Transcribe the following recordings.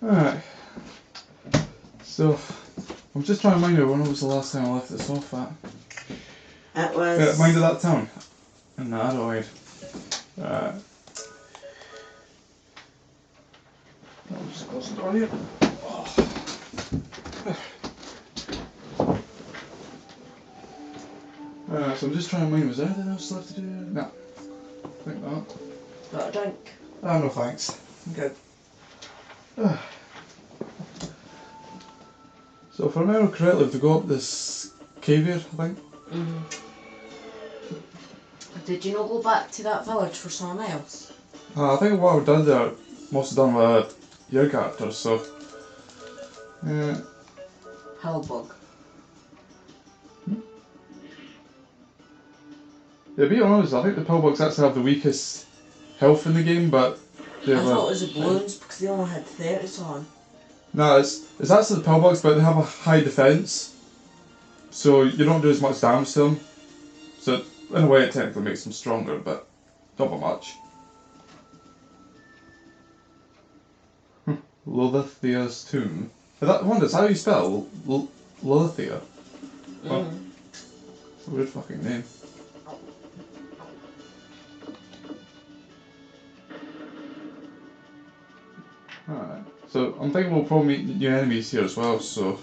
Alright. So, I'm just trying to remember when was the last time I left this off at. It was... Yeah, mind of that town. In the Adelaide. Alright. I'll just close the door here. So I'm just trying to mind, was there anything else left to do? No. I think not. Got a drink? Oh, no thanks. I'm good. So if I remember correctly, we have to go up this cave here, I think. Did you not go back to that village for someone else? I think what I've done there, most have done with your character, so... Yeah. Hellbug. Yeah, to be honest, I think the pillbugs actually have the weakest health in the game, but... I thought it was the balloons because they only had 30s on. No, it's actually the pillbugs, but they have a high defense, so you don't do as much damage to them. So in a way it technically makes them stronger, but not by much. Lolithia's tomb. I wonder, is that how you spell Lolithia? Well, it's a weird fucking name. Alright, so I'm thinking we'll probably meet new enemies here as well, so...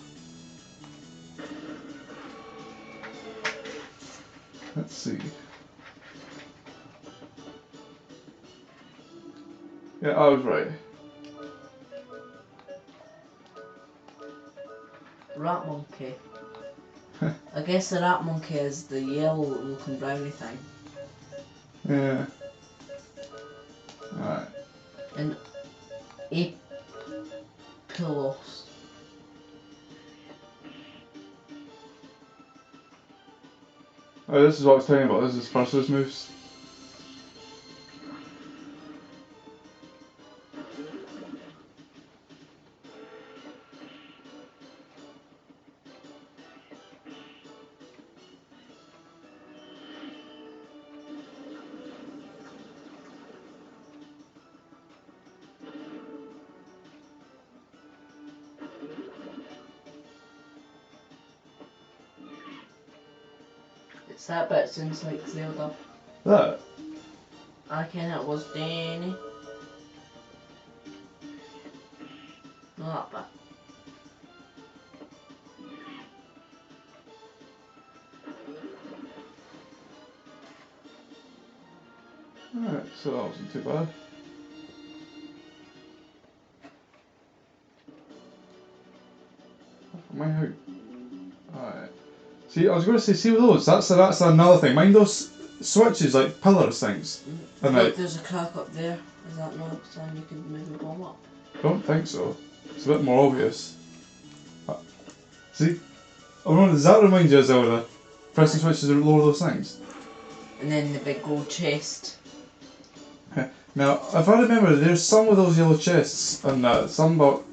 Let's see. Yeah, I was right. Rat monkey. I guess the rat monkey is the yellow looking brownie thing. Yeah. Alright. And Apelos. Oh, this is what I was talking about, this is Sparser's moves. It's that bit since like Zelda. That? I reckon it was Danny. Not that Alright, so that wasn't too bad. Mind how... Alright. See, I was going to say, see with those, that's another thing. Mind those switches, like pillars things. And Look, there's a crack up there. Is that not something you can maybe bomb up? don't think so. It's a bit more obvious. See? I wonder, does that remind you of Zelda? Pressing switches to lower those things? And then the big gold chest. Now, if I remember, there's some of those yellow chests, and some about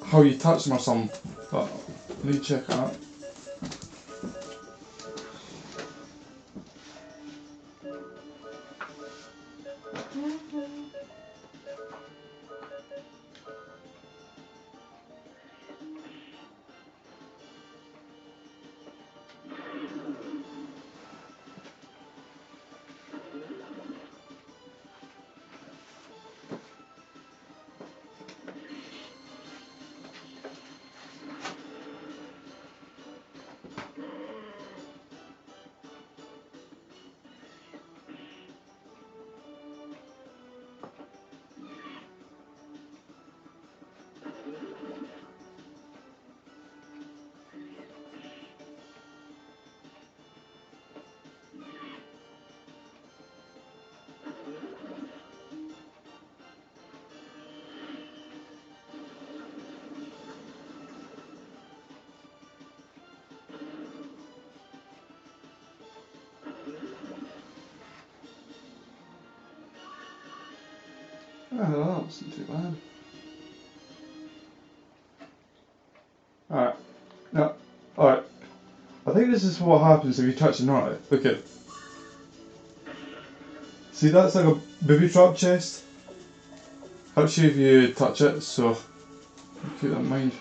how you touch them or something, but I need to check that. Oh, that wasn't too bad. Alright. Now, alright. I think this is what happens if you touch an art. Look at. See, that's like a booby trap chest. helps you if you touch it, so keep that in mind.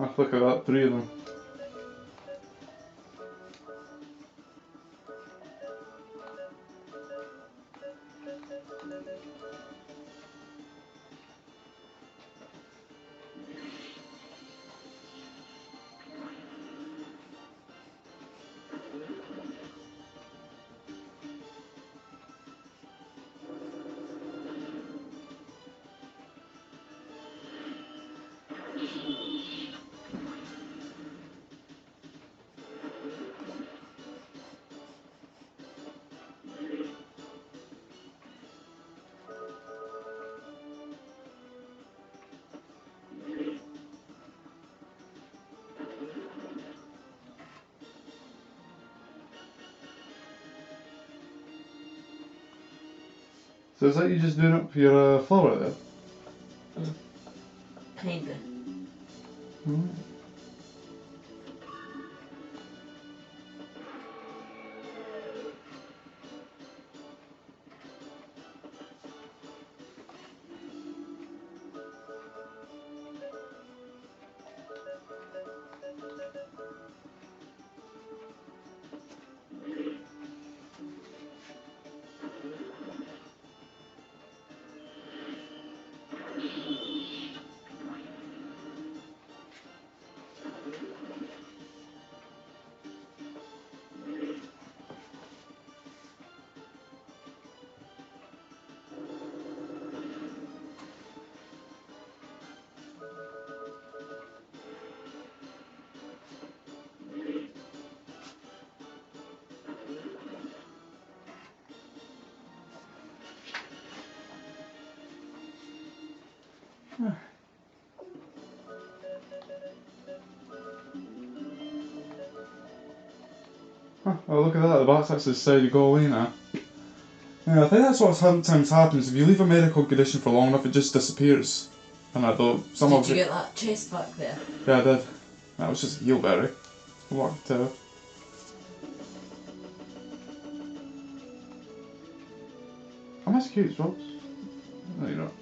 Ah, look at that, 3 of them. So is that you just doing up your flower there? Kinda. Mm. Huh, oh look at that, the bat's actually decided to go away now. Yeah, I think that's what sometimes happens. If you leave a medical condition for long enough, it just disappears. And I thought some Did of you it. get that chest back there? Yeah, I did. That was just a heal berry. Walked out. How much cute drops? No, you're not.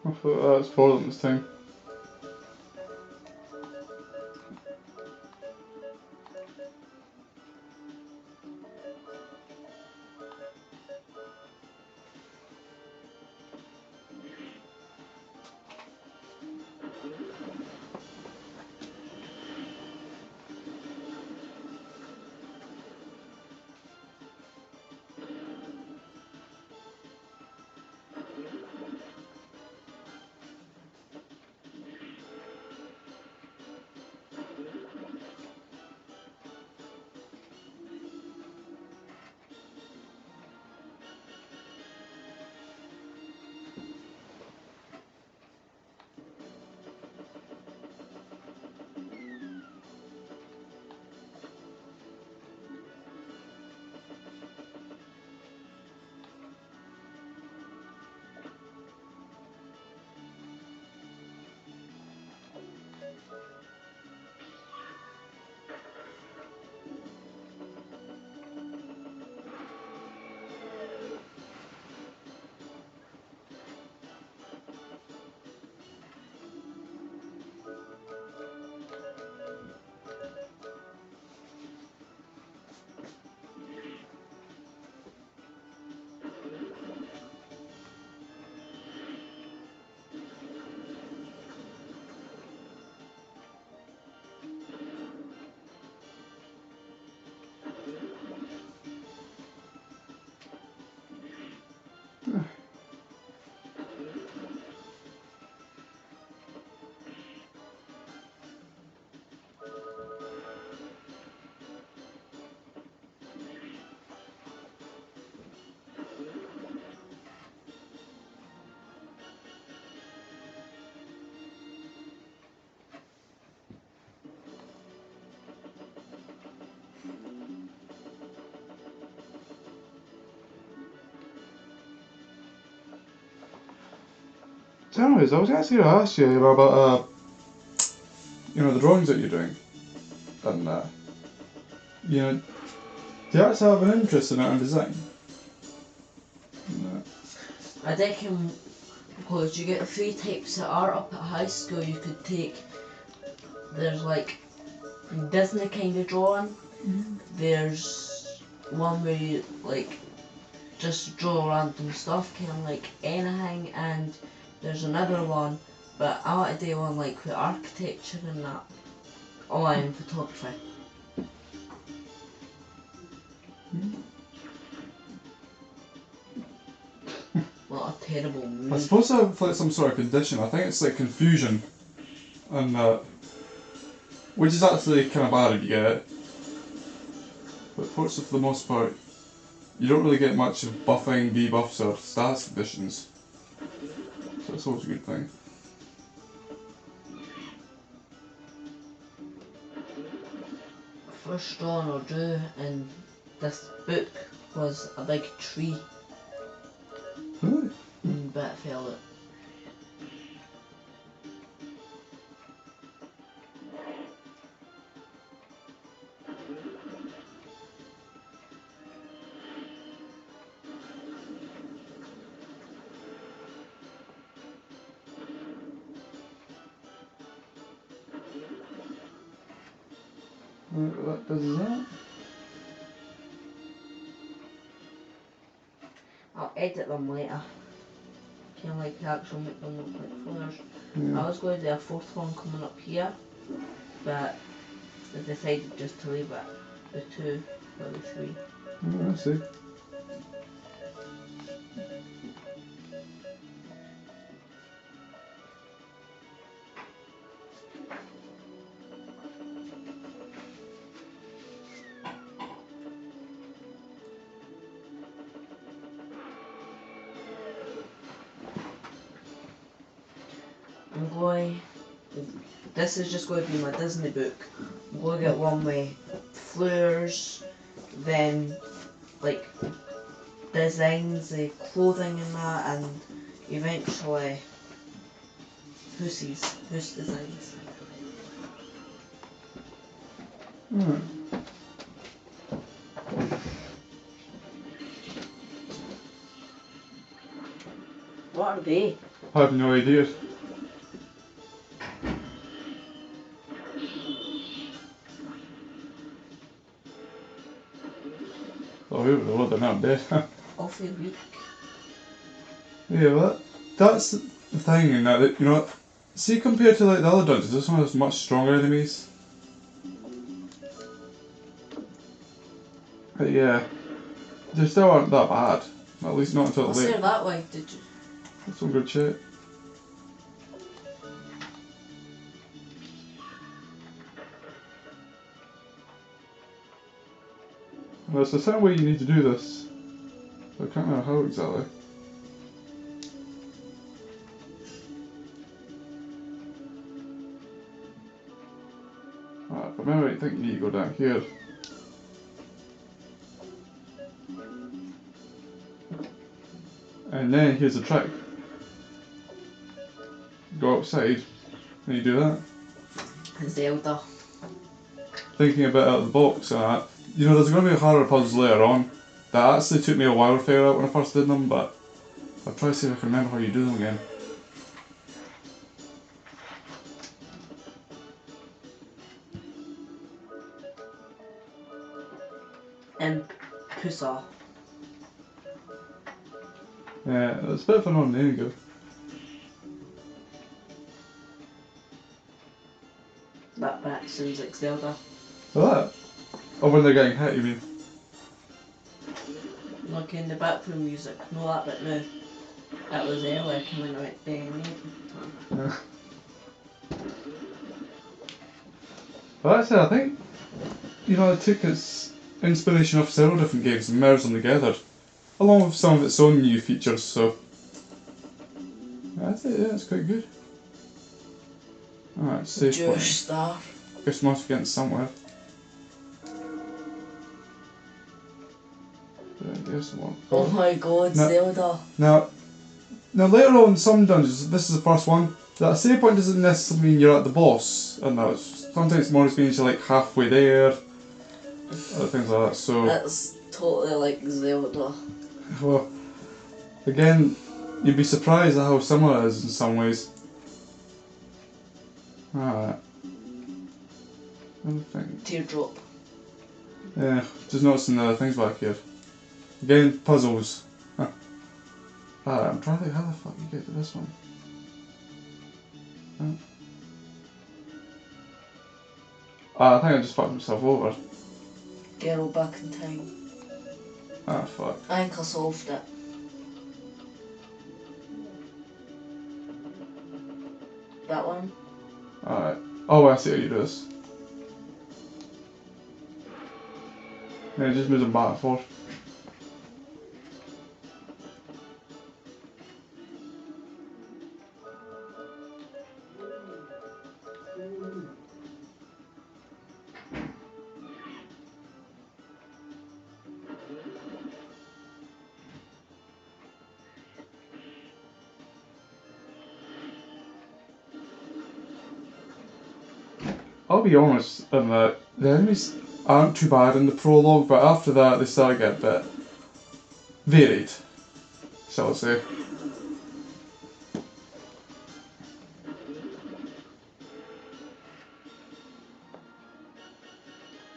I thought that was 4 of them this time. So anyways, I was actually going to ask you, about the drawings that you're doing, and do you actually have an interest in art and design? I reckon because you get 3 types of art up at high school. You could take, there's like Disney kind of drawing. There's one where you like just draw random stuff, kind of like anything, and there's another one, but I want to do one like with architecture and that. Oh, and photography. What a terrible I move. suppose I have like some sort of condition. I think it's like confusion, and which is actually kind of bad if you get it. But fortunately, for the most part, you don't really get much of buffing, debuffs, or status conditions. So it's always a good thing. First drawing I drew in this book was a big tree. Really? But it fell out. What does that? I'll edit them later. Kind of like actually make them look like flowers. Yeah. I was going to do a 4th one coming up here, but I decided just to leave it the 2 or the 3. Oh, I see. I'm going. This is just going to be my Disney book. I'm going to get one with flowers, then like designs of clothing and that, and eventually hoose designs. Alright. What are they? I have no idea. Oh, we were loading up there. Awfully weak. Yeah, well, that's the thing in that, see compared to like the other dungeons, this one has much stronger enemies. But yeah, they still aren't that bad. At least not until What's late. there that way? Did you? That's some good shit. Well, it's the same way you need to do this. I can't remember how exactly. Alright, if I remember, I think you need to go down here. And then here's the trick. Go outside, and you do that. Zelda. Thinking a bit out of the box and that. There's going to be harder puzzles later on. That actually took me a while to figure out when I first did them, but I'll try to see if I can remember how you do them again. And Pusa. Yeah, it's a bit of an there you go. That bit sounds like Zelda. Well, that? Oh, when they're getting hit, you mean? Like in the background music. No, that bit no. That was earlier coming out then. Yeah. But actually, I think, it took its inspiration off several different games and merged them together, along with some of its own new features, so I think, yeah, it's quite good. Alright, save Jewish point. star. Guess we must be getting somewhere. Yeah, there's one. Oh my god, No. Zelda. Now, Now later on in some dungeons, this is the first one, that save point doesn't necessarily mean you're at the boss, and sometimes it more just means you're like halfway there, or things like that, so... That's totally like Zelda. Well, again, you'd be surprised at how similar it is in some ways. Alright. Anything? Teardrop. Yeah, just noticing the things back here. Again, puzzles. Huh. I'm trying to think how the fuck you get to this one. I think I just fucked myself over. Girl back in time. Ah, fuck. I think I solved it. That one? Alright. Oh, I see how you do this. Yeah, just move them back and forth. I'll be honest in that the enemies aren't too bad in the prologue, but after that they start to get a bit varied, shall I say.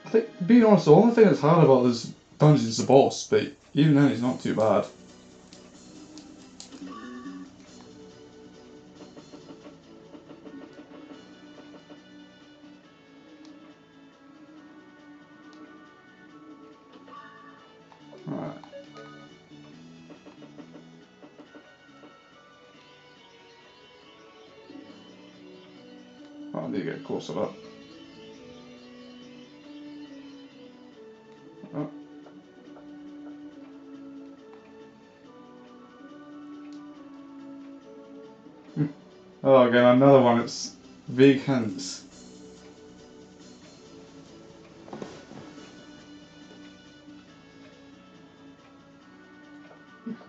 I think, being honest, the only thing that's hard about this dungeon is the boss, but even then he's not too bad. Alright. I need to get closer up. Oh. Oh, again, another one, it's vague hints.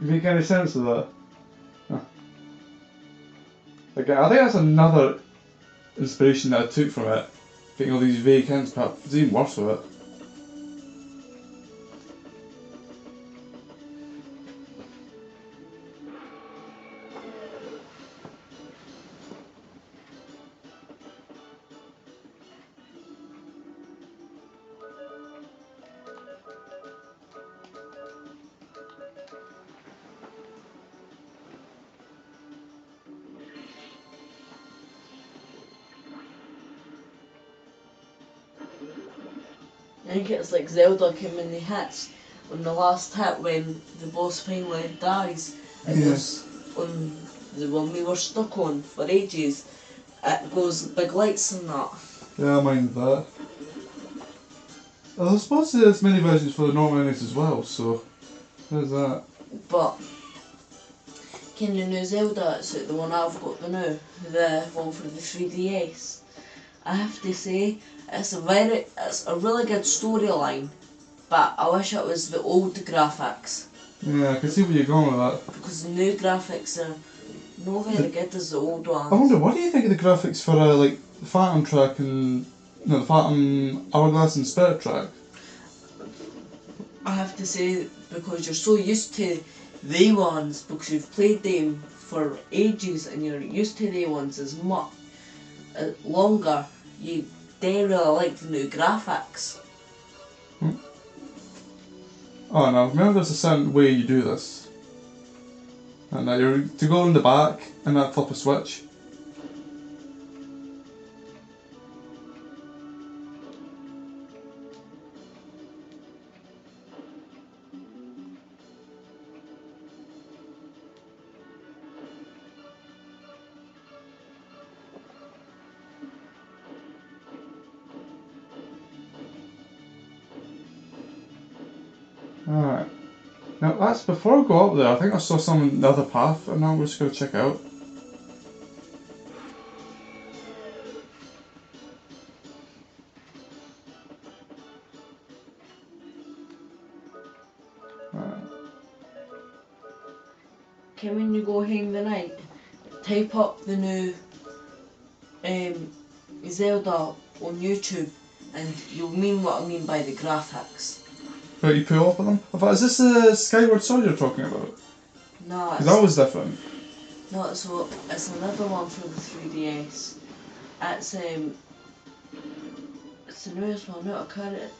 You make any sense of that? Huh. Again, I think that's another inspiration that I took from it. Getting all these vague hints, but it's even worse with it. I think it's like Zelda came in the hits. On the last hit when the boss finally dies, it goes on the one we were stuck on for ages. It goes big lights and that. Yeah, I mind that. I suppose there's many versions for the normal enemies as well, so there's that. But can you know Zelda? It's like the one I've got now, the one for the 3DS. I have to say, it's a really good storyline, but I wish it was the old graphics. Yeah, I can see where you're going with that. Because the new graphics are not very good as the old ones. I wonder, what do you think of the graphics for like the Phantom track and the Phantom Hourglass and Spirit track? I have to say, because you're so used to the ones, because you've played them for ages and you're used to the ones as much longer, you don't really like the new graphics. Oh no, remember there's a certain way you do this. And you're to go in the back and that flip a switch. Alright. Now that's before I go up there, I think I saw some in the other path and now we're just going to check out. Can when you go hang the night, type up the new Zelda on YouTube, and you'll mean what I mean by the graphics. Right, you pull up on them. I thought, is this the Skyward Sword you're talking about? No, Because that was different. no, so it's another one for the 3DS. It's the newest one out of current.